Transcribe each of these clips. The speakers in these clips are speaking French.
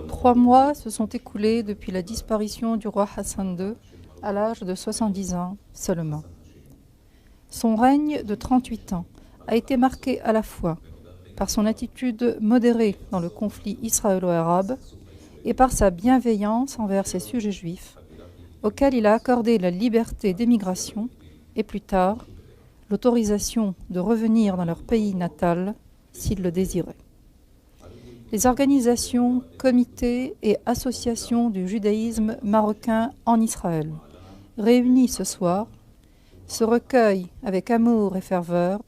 3 mois se sont écoulés depuis la disparition du roi Hassan II à l'âge de 70 ans seulement. Son règne de 38 ans a été marqué à la fois par son attitude modérée dans le conflit israélo-arabe et par sa bienveillance envers ses sujets juifs, auxquels il a accordé la liberté d'émigration et plus tard l'autorisation de revenir dans leur pays natal s'ils le désiraient. Les organisations, comités et associations du judaïsme marocain en Israël, réunies ce soir, se recueillent avec amour et ferveur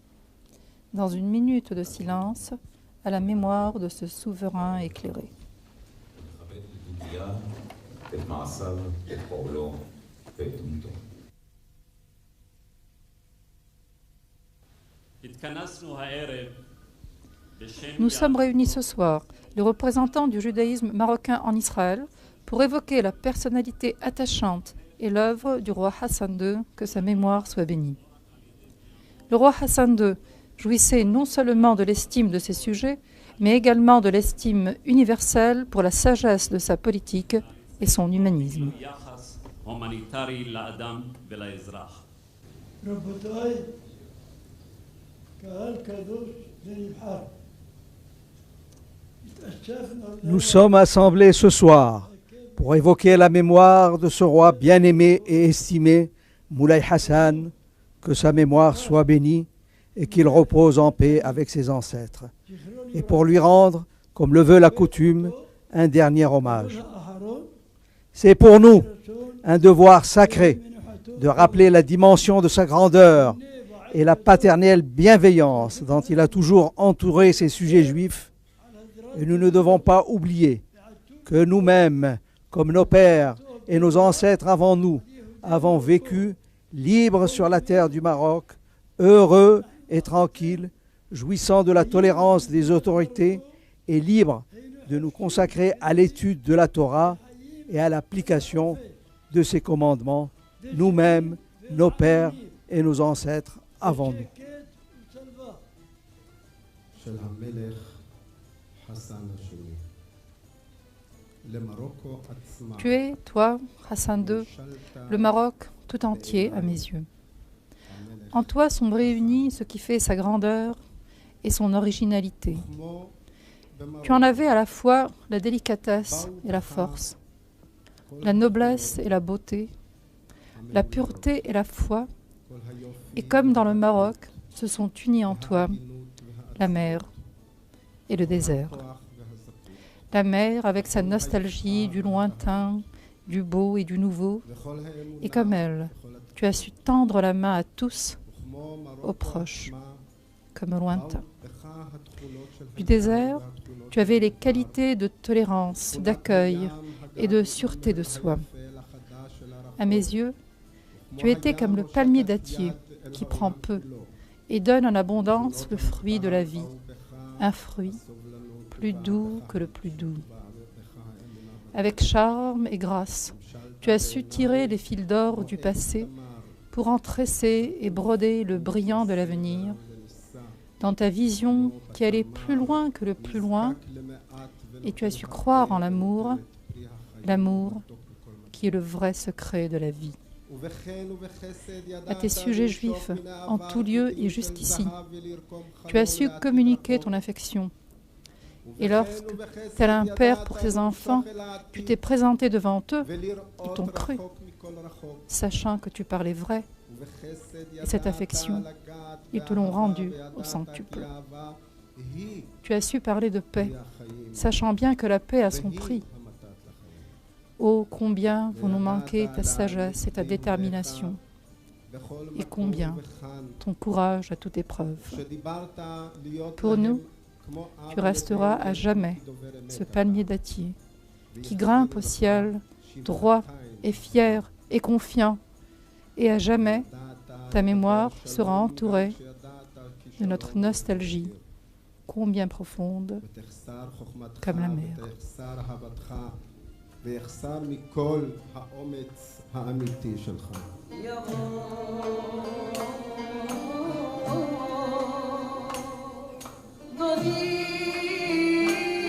dans une minute de silence à la mémoire de ce souverain éclairé. Nous sommes réunis ce soir, les représentants du judaïsme marocain en Israël, pour évoquer la personnalité attachante et l'œuvre du roi Hassan II, que sa mémoire soit bénie. Le roi Hassan II jouissait non seulement de l'estime de ses sujets, mais également de l'estime universelle pour la sagesse de sa politique et son humanisme. Nous sommes assemblés ce soir pour évoquer la mémoire de ce roi bien-aimé et estimé, Moulay Hassan, que sa mémoire soit bénie et qu'il repose en paix avec ses ancêtres, et pour lui rendre, comme le veut la coutume, un dernier hommage. C'est pour nous un devoir sacré de rappeler la dimension de sa grandeur et la paternelle bienveillance dont il a toujours entouré ses sujets juifs. Et nous ne devons pas oublier que nous-mêmes, comme nos pères et nos ancêtres avant nous, avons vécu libres sur la terre du Maroc, heureux et tranquilles, jouissant de la tolérance des autorités et libres de nous consacrer à l'étude de la Torah et à l'application de ses commandements, nous-mêmes, nos pères et nos ancêtres avant nous. Tu es, toi, Hassan II, le Maroc tout entier à mes yeux. En toi sont réunis ce qui fait sa grandeur et son originalité. Tu en avais à la fois la délicatesse et la force, la noblesse et la beauté, la pureté et la foi, et comme dans le Maroc, se sont unis en toi la mer et le désert. La mer avec sa nostalgie du lointain, du beau et du nouveau, et comme elle, tu as su tendre la main à tous, aux proches, comme aux lointains. Du désert, tu avais les qualités de tolérance, d'accueil et de sûreté de soi. À mes yeux, tu étais comme le palmier dattier qui prend peu et donne en abondance le fruit de la vie, un fruit plus doux que le plus doux. Avec charme et grâce, tu as su tirer les fils d'or du passé pour en tresser et broder le brillant de l'avenir, dans ta vision qui allait plus loin que le plus loin, et tu as su croire en l'amour, l'amour qui est le vrai secret de la vie. À tes sujets juifs, en tout lieu et jusqu'ici, tu as su communiquer ton affection. Et lorsque, tel un père pour ses enfants, tu t'es présenté devant eux, ils t'ont cru, sachant que tu parlais vrai. Et cette affection, ils te l'ont rendue au centuple. Tu as su parler de paix, sachant bien que la paix a son prix. Oh, combien vont nous manquer ta sagesse et ta détermination, et combien ton courage à toute épreuve. Pour nous, tu resteras à jamais ce palmier dattier qui grimpe au ciel, droit et fier et confiant, et à jamais ta mémoire sera entourée de notre nostalgie, combien profonde, comme la mer. ויחסר מכל האומץ האמיתי שלך. דודי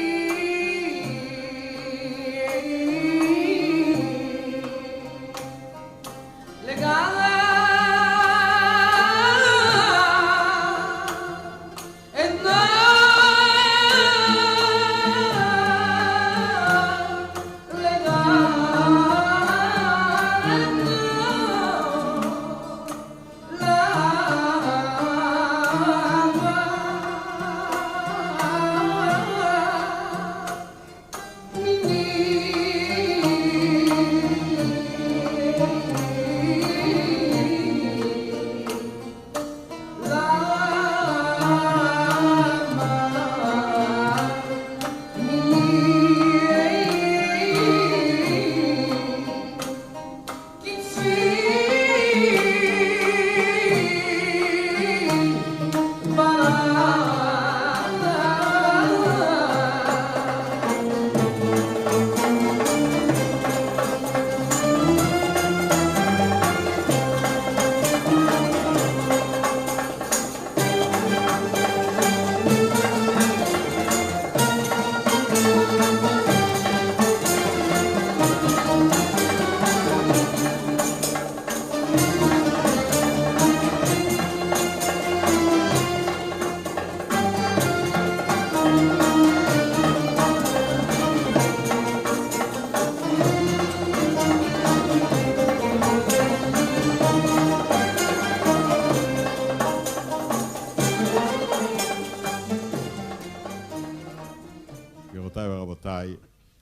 גבירותיי ורבותיי,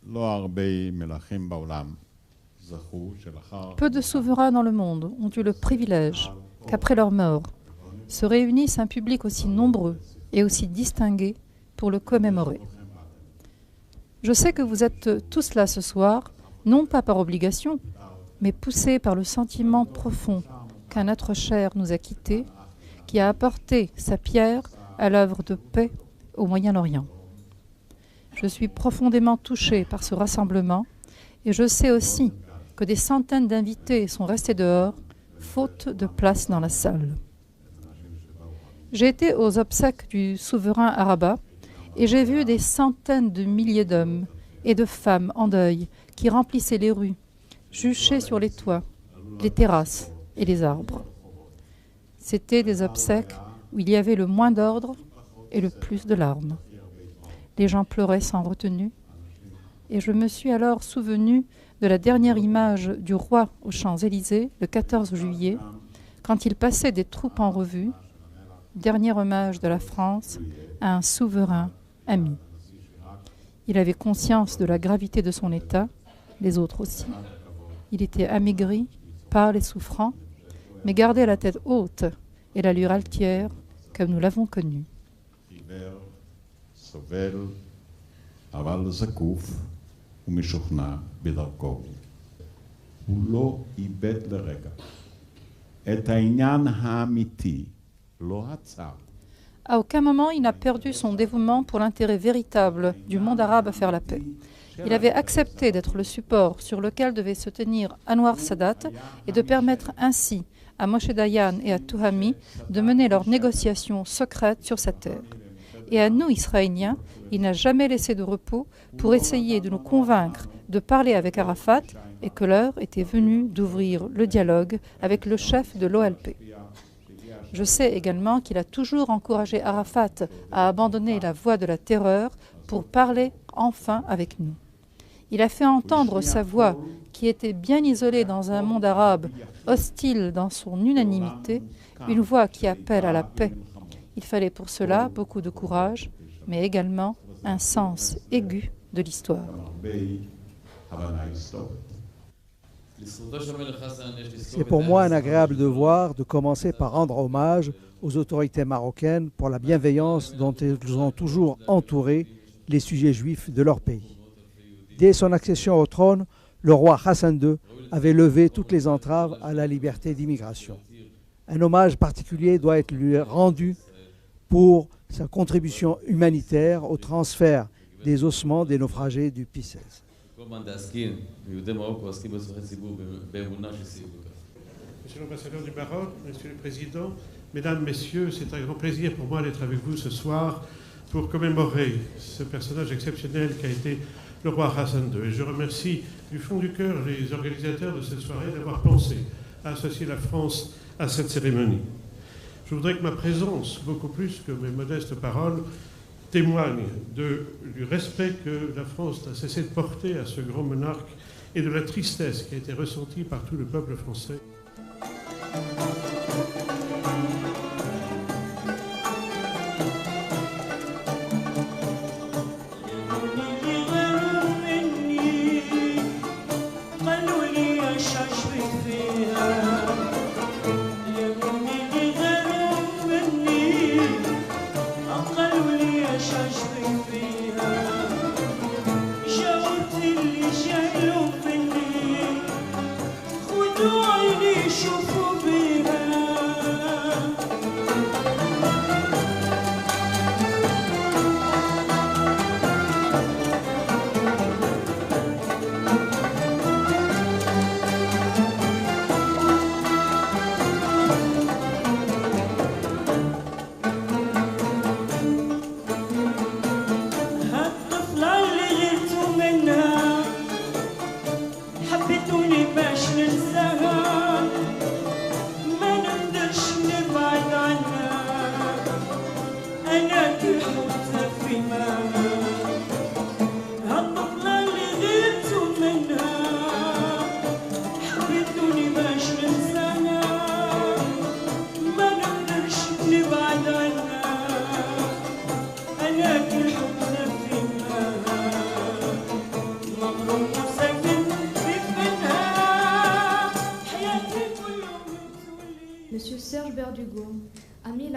לא הרבה מלכים בעולם זכו שלאחר... Peu de souverains dans le monde ont eu le privilège qu'après leur mort se réunisse un public aussi nombreux et aussi distingué pour le commémorer. Je sais que vous êtes tous là ce soir, non pas par obligation, mais poussés par le sentiment profond qu'un être cher nous a quittés, qui a apporté sa pierre à l'œuvre de paix au Moyen-Orient. Je suis profondément touchée par ce rassemblement et je sais aussi que des centaines d'invités sont restés dehors, faute de place dans la salle. J'ai été aux obsèques du souverain Araba et j'ai vu des centaines de milliers d'hommes et de femmes en deuil qui remplissaient les rues, juchés sur les toits, les terrasses et les arbres. C'étaient des obsèques où il y avait le moins d'ordre et le plus de larmes. Les gens pleuraient sans retenue et je me suis alors souvenu de la dernière image du roi aux Champs-Élysées le 14 juillet, quand il passait des troupes en revue, dernier hommage de la France à un souverain ami. Il avait conscience de la gravité de son état, les autres aussi. Il était amaigri, pâle et souffrant, mais gardait la tête haute et l'allure altière comme nous l'avons connu. סובל, אבל זקוף ומשוכנע בדרכו. הוא לא איבד לרגע את העניין האמיתי, לא עצר. À aucun moment, il n'a perdu son dévouement pour l'intérêt véritable du monde arabe à faire la paix. Il avait accepté d'être le support sur lequel devait se tenir Anwar Sadat et de permettre ainsi à Moshe Dayan et à Touhami de mener leurs négociations secrètes sur sa terre. Et à nous, Israéliens, il n'a jamais laissé de repos pour essayer de nous convaincre de parler avec Arafat et que l'heure était venue d'ouvrir le dialogue avec le chef de l'OLP. Je sais également qu'il a toujours encouragé Arafat à abandonner la voie de la terreur pour parler enfin avec nous. Il a fait entendre sa voix, qui était bien isolée dans un monde arabe, hostile dans son unanimité, une voix qui appelle à la paix. Il fallait pour cela beaucoup de courage, mais également un sens aigu de l'histoire. C'est pour moi un agréable devoir de commencer par rendre hommage aux autorités marocaines pour la bienveillance dont elles ont toujours entouré les sujets juifs de leur pays. Dès son accession au trône, le roi Hassan II avait levé toutes les entraves à la liberté d'immigration. Un hommage particulier doit être lui rendu pour sa contribution humanitaire au transfert des ossements des naufragés du Pi-16. Monsieur l'ambassadeur du Maroc, Monsieur le Président, Mesdames, Messieurs, c'est un grand plaisir pour moi d'être avec vous ce soir pour commémorer ce personnage exceptionnel qui a été le roi Hassan II. Et je remercie du fond du cœur les organisateurs de cette soirée d'avoir pensé à associer la France à cette cérémonie. Je voudrais que ma présence, beaucoup plus que mes modestes paroles, témoigne du respect que la France n'a cessé de porter à ce grand monarque et de la tristesse qui a été ressentie par tout le peuple français.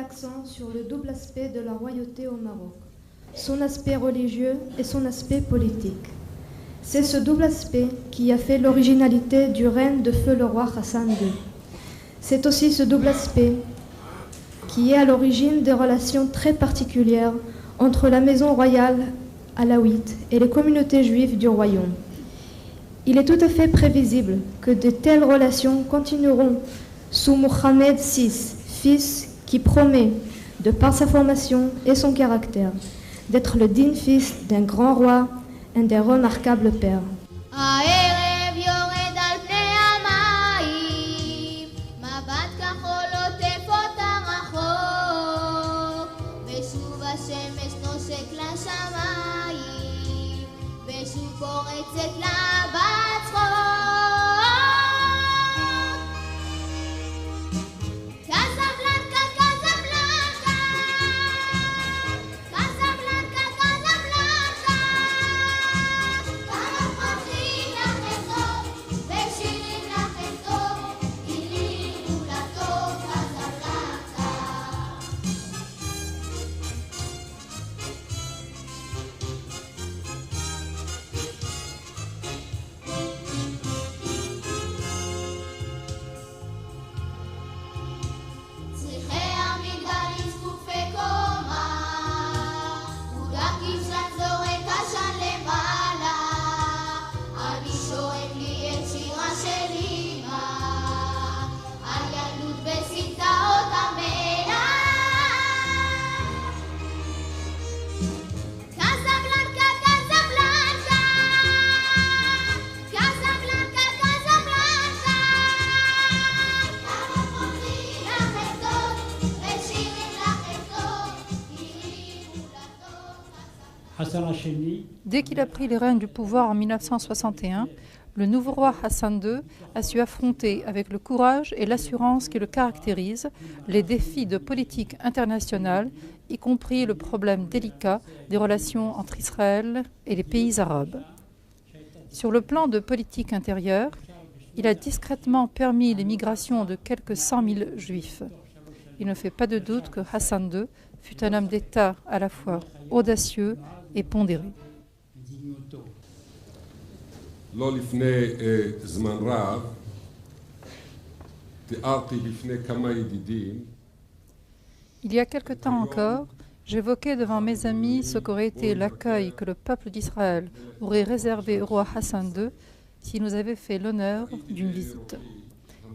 l'accent sur le double aspect de la royauté au Maroc, son aspect religieux et son aspect politique. C'est ce double aspect qui a fait l'originalité du règne de feu le roi Hassan II. C'est aussi ce double aspect qui est à l'origine des relations très particulières entre la maison royale alaouite et les communautés juives du royaume. Il est tout à fait prévisible que de telles relations continueront sous Mohammed VI, fils qui promet, de par sa formation et son caractère, d'être le digne fils d'un grand roi, un des remarquables pères. Dès qu'il a pris les rênes du pouvoir en 1961, le nouveau roi Hassan II a su affronter avec le courage et l'assurance qui le caractérisent les défis de politique internationale, y compris le problème délicat des relations entre Israël et les pays arabes. Sur le plan de politique intérieure, il a discrètement permis l'émigration de quelques 100 000 juifs. Il ne fait pas de doute que Hassan II fut un homme d'État à la fois audacieux et pondéré. Il y a quelque temps encore, j'évoquais devant mes amis ce qu'aurait été l'accueil que le peuple d'Israël aurait réservé au roi Hassan II s'il nous avait fait l'honneur d'une visite.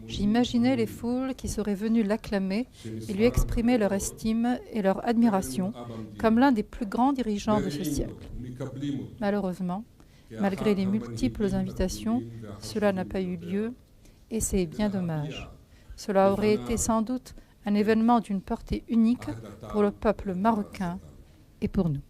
J'imaginais les foules qui seraient venues l'acclamer et lui exprimer leur estime et leur admiration comme l'un des plus grands dirigeants de ce siècle. Malheureusement, malgré les multiples invitations, cela n'a pas eu lieu et c'est bien dommage. Cela aurait été sans doute un événement d'une portée unique pour le peuple marocain et pour nous.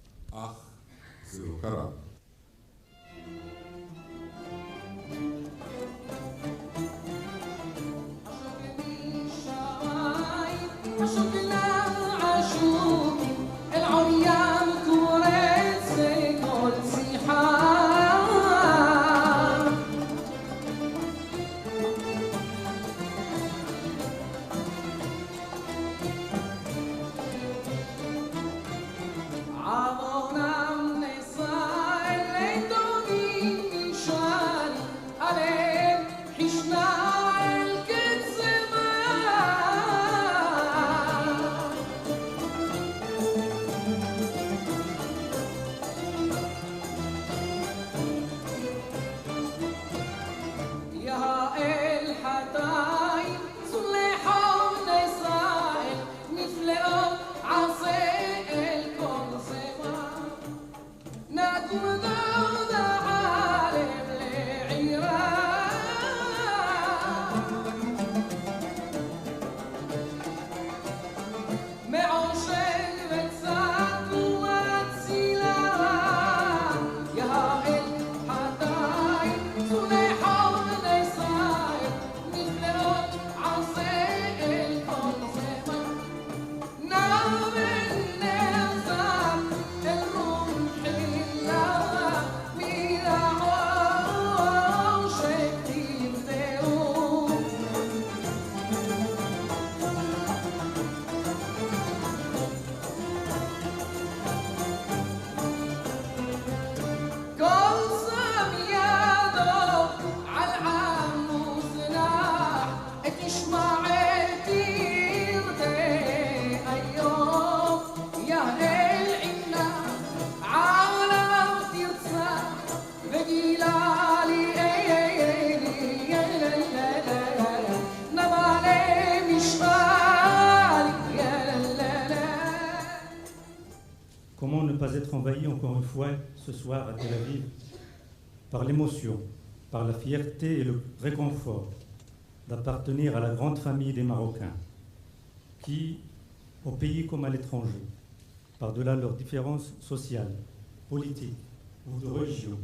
d'être envahi encore une fois ce soir à Tel Aviv par l'émotion, par la fierté et le réconfort d'appartenir à la grande famille des Marocains qui, au pays comme à l'étranger, par-delà leurs différences sociales, politiques ou de religion,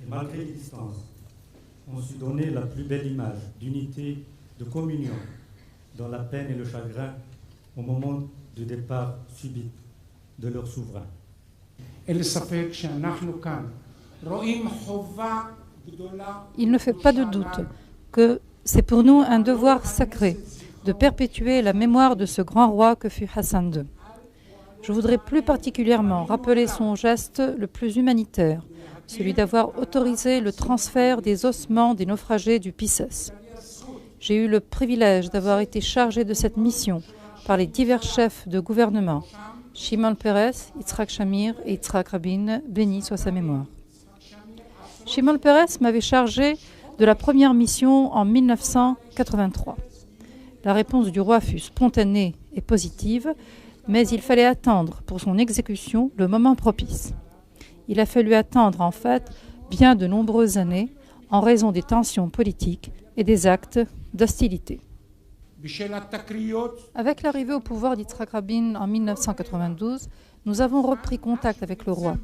et malgré les distances, ont su donner la plus belle image d'unité, de communion, dans la peine et le chagrin au moment du départ subit de leur souverain. Il ne fait pas de doute que c'est pour nous un devoir sacré de perpétuer la mémoire de ce grand roi que fut Hassan II. Je voudrais plus particulièrement rappeler son geste le plus humanitaire, celui d'avoir autorisé le transfert des ossements des naufragés du Pisces. J'ai eu le privilège d'avoir été chargé de cette mission par les divers chefs de gouvernement, Shimon Peres, Yitzhak Shamir et Yitzhak Rabin, béni soit sa mémoire. Shimon Peres m'avait chargé de la première mission en 1983. La réponse du roi fut spontanée et positive, mais il fallait attendre pour son exécution le moment propice. Il a fallu attendre en fait bien de nombreuses années en raison des tensions politiques et des actes d'hostilité. Avec l'arrivée au pouvoir d'Yitzhak Rabin en 1992, nous avons repris contact avec le roi.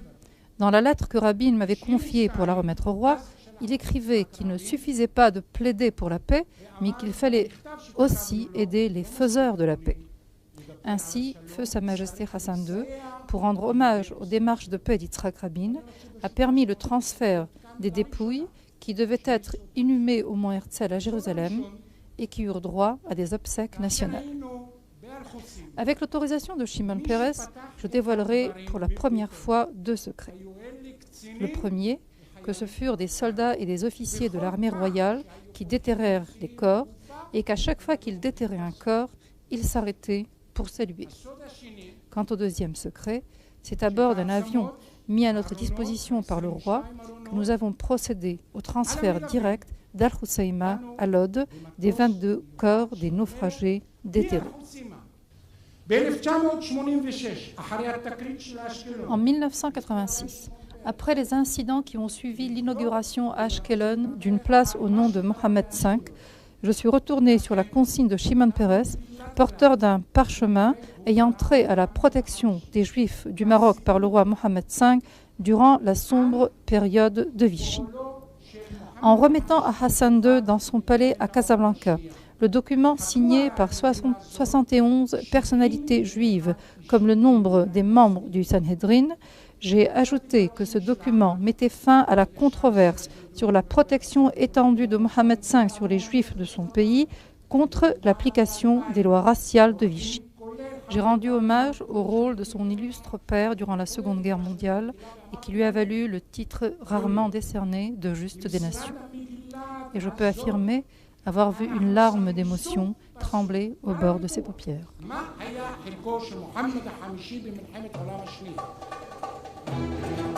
Dans la lettre que Rabin m'avait confiée pour la remettre au roi, il écrivait qu'il ne suffisait pas de plaider pour la paix, mais qu'il fallait aussi aider les faiseurs de la paix. Ainsi, Feu Sa Majesté Hassan II, pour rendre hommage aux démarches de paix d'Yitzhak Rabin, a permis le transfert des dépouilles qui devaient être inhumées au mont Herzl à Jérusalem et qui eurent droit à des obsèques nationales. Avec l'autorisation de Shimon Peres, je dévoilerai pour la première fois 2 secrets. Le premier, que ce furent des soldats et des officiers de l'armée royale qui déterrèrent les corps et qu'à chaque fois qu'ils déterraient un corps, ils s'arrêtaient pour saluer. Quant au deuxième secret, c'est à bord d'un avion mis à notre disposition par le roi que nous avons procédé au transfert direct d'Al-Hoceima à Lod des 22 corps des naufragés déterrés. En 1986, après les incidents qui ont suivi l'inauguration à Ashkelon d'une place au nom de Mohammed V, je suis retourné sur la consigne de Shimon Peres, porteur d'un parchemin ayant trait à la protection des Juifs du Maroc par le roi Mohammed V durant la sombre période de Vichy. En remettant à Hassan II dans son palais à Casablanca le document signé par 71 personnalités juives comme le nombre des membres du Sanhedrin, j'ai ajouté que ce document mettait fin à la controverse sur la protection étendue de Mohammed V sur les Juifs de son pays contre l'application des lois raciales de Vichy. J'ai rendu hommage au rôle de son illustre père durant la Seconde Guerre mondiale et qui lui a valu le titre rarement décerné de Juste des Nations. Et je peux affirmer avoir vu une larme d'émotion trembler au bord de ses paupières. Thank you.